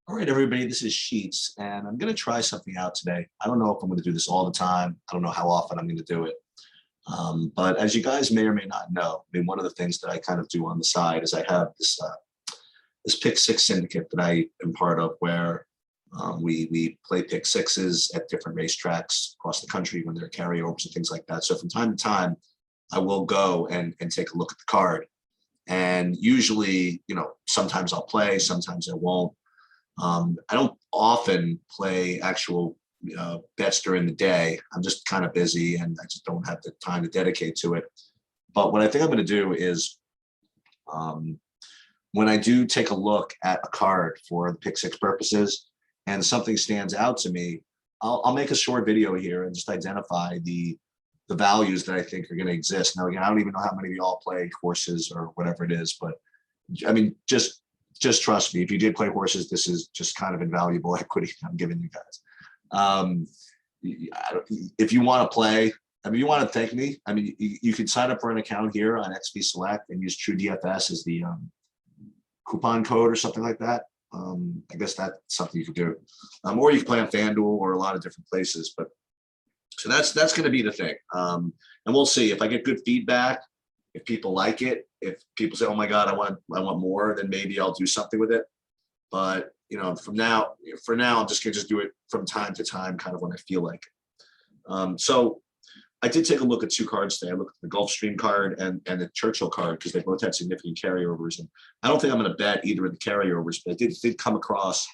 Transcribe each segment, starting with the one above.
All right, everybody, this is Sheets, and I'm going to try something out today. I don't know if I'm going to do this all the time. I don't know how often I'm going to do it. But as you guys may or may not know, I mean, one of the things that I kind of do on the side is I have this Pick Six syndicate that I am part of, where we play Pick Sixes at different racetracks across the country when there are carryovers and things like that. So from time to time, I will go and take a look at the card. And usually, sometimes I'll play, sometimes I won't. I don't often play actual bets during the day. I'm just kind of busy and I just don't have the time to dedicate to it. But what I think I'm going to do is um, when I do take a look at a card for the Pick Six purposes and something stands out to me, I'll make a short video here and just identify the values that I think are going to exist. Now, again, I don't even know how many of y'all play horses or whatever it is, but I mean, just trust me. If you did play horses, this is just kind of invaluable equity I'm giving you guys. Um, if you want to play, I mean, you want to thank me. I mean, you can sign up for an account here on XP Select and use True DFS as the coupon code or something like that. I guess that's something you could do, or you can play on FanDuel or a lot of different places. But so that's going to be the thing, and we'll see if I get good feedback. If people like it, if people say, "Oh my God, I want more," then maybe I'll do something with it. But for now, I'm just gonna do it from time to time, kind of when I feel like it. So I did take a look at two cards today. I looked at the Gulfstream card and the Churchill card because they both had significant carryovers. And I don't think I'm going to bet either of the carryovers, but I did come across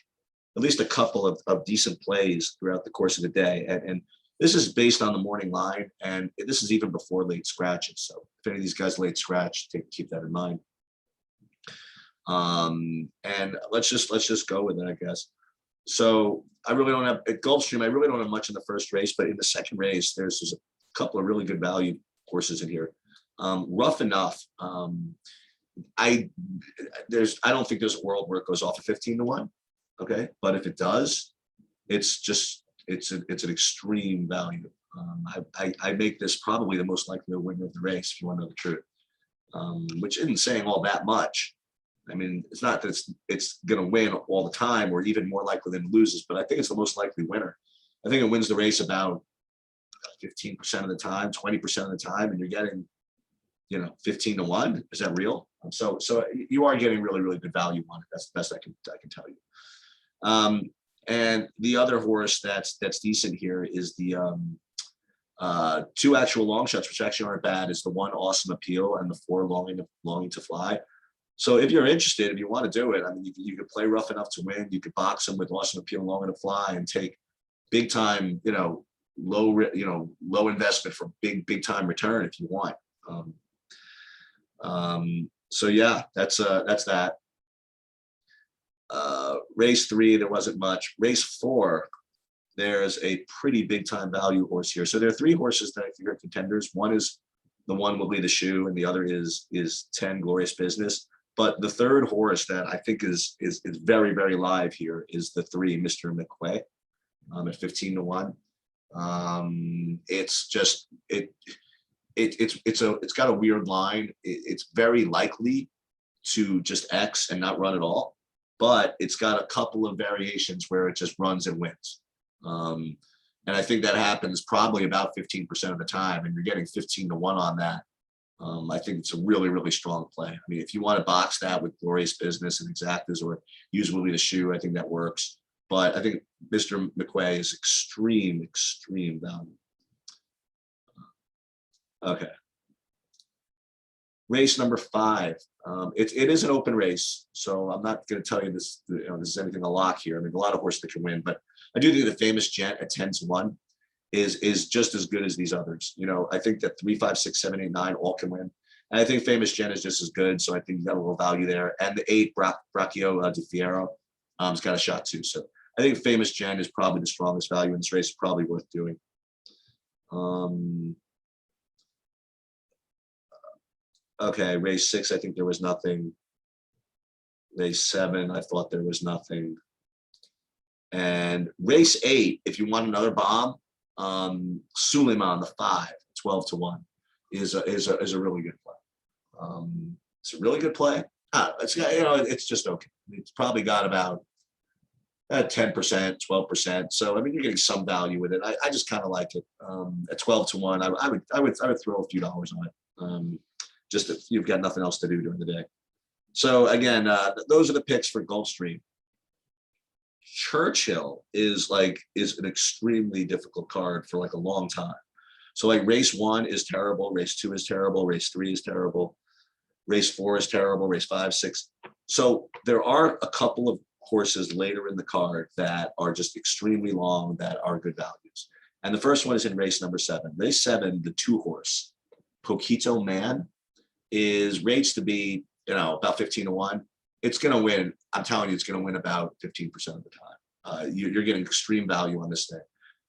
at least a couple of decent plays throughout the course of the day. And this is based on the morning line, and this is even before late scratches. So if any of these guys late scratch, keep that in mind. And let's just go with it, I guess. So I really don't have at Gulfstream. I really don't have much in the first race, but in the second race, there's a couple of really good value horses in here. Rough Enough. I don't think there's a world where it goes off of 15-1. Okay, but if it does, it's an extreme value. I make this probably the most likely winner of the race, if you want to know the truth, which isn't saying all that much. I mean, it's not that it's going to win all the time or even more likely than it loses, but I think it's the most likely winner. I think it wins the race about 15% of the time, 20% of the time, and you're getting, 15-1. Is that real? So you are getting really, really good value on it. That's the best I can tell you. And the other horse that's decent here is the two actual long shots, which actually aren't bad, is the one Awesome Appeal and the four Longing to Fly. So if you're interested, if you want to do it, I mean, you could play Rough Enough to win. You could box them with Awesome Appeal and Longing to Fly and take big time, low investment for big time return if you want. So yeah, that's that. Race 3, there wasn't much. Race 4, there's a pretty big time value horse here. So there are 3 horses that I think are contenders. One is the one Will Be the Shoe, and the other is 10 Glorious Business. But the third horse that I think is very, very live here is the 3 Mr. McQuay at 15-1. It's just it's got a weird line. It's very likely to just X and not run at all, but it's got a couple of variations where it just runs and wins. And I think that happens probably about 15% of the time, and you're getting 15-1 on that. I think it's a really, really strong play. I mean, if you want to box that with Glorious Business and Exactas or use Will Be the Shoe, I think that works. But I think Mr. McQuay is extreme value. Okay. Race number 5. It is an open race, so I'm not going to tell you this. This is anything a lock here. I mean, a lot of horses that can win, but I do think the Famous Gent at 10-1 is just as good as these others. I think that 3, 5, 6, 7, 8, 9 all can win, and I think Famous Gent is just as good. So I think you got a little value there, and the 8 Braccio di Fiero has got a shot too. So I think Famous Gent is probably the strongest value in this race. Probably worth doing. Okay, race 6, I think there was nothing. Race 7, I thought there was nothing. And race 8, if you want another bomb, Suleiman, the 5, 12-1, is a really good play. It's a really good play. It's just okay. It's probably got about at 10%, 12%. So I mean, you're getting some value with it. I just kind of like it. At 12 to 1, I would throw a few dollars on it. Just if you've got nothing else to do during the day. So again, those are the picks for Gulfstream. Churchill is an extremely difficult card for like a long time. So like race 1 is terrible, race 2 is terrible, race 3 is terrible, race 4 is terrible, race 5, 6. So there are a couple of horses later in the card that are just extremely long that are good values. And the first one is in race number 7. Race 7, the 2-horse, Poquito Man, is rates to be, about 15 to 1. It's going to win. I'm telling you, it's going to win about 15% of the time. You're getting extreme value on this thing.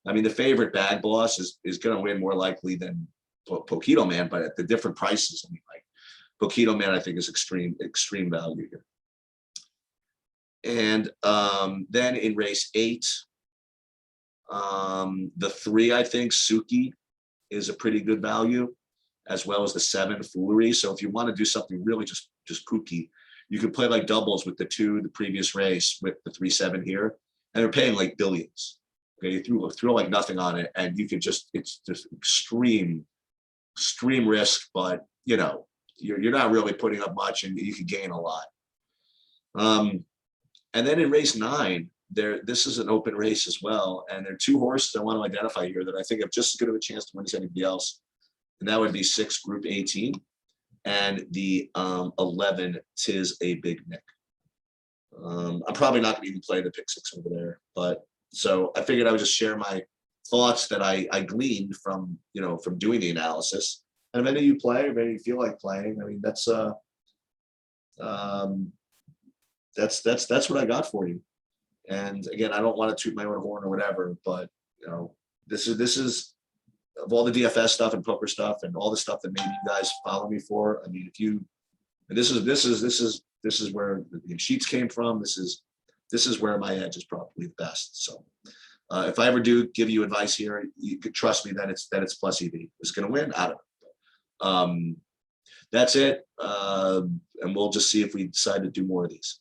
I mean, the favorite Bag Boss is going to win more likely than Poquito Man, but at the different prices. I mean, like Poquito Man, I think is extreme value here. And then in race 8, the 3, I think Suki is a pretty good value, as well as the 7 Foolery. So if you want to do something really just kooky, you could play like doubles with the 2 the previous race with the 3-7 here, and they're paying like billions. Okay, you threw like nothing on it, and you could it's just extreme risk, but you're not really putting up much, and you could gain a lot. And then in race 9, this is an open race as well, and there are 2 horses I want to identify here that I think have just as good of a chance to win as anybody else, and that would be 6 Group 18 and the 11 Tis a Big Nick. I'm probably not going to even play the pick 6 over there, but so I figured I would just share my thoughts that I gleaned from doing the analysis. And if any of you play, or any of you feel like playing, I mean, that's what I got for you. And again, I don't want to toot my own horn or whatever, but this is of all the DFS stuff and poker stuff and all the stuff that maybe you guys follow me for. I mean, this is where the sheets came from. This is where my edge is probably the best. So if I ever do give you advice here, you could trust me that it's plus EV. It's going to win. I don't know. That's it. And we'll just see if we decide to do more of these.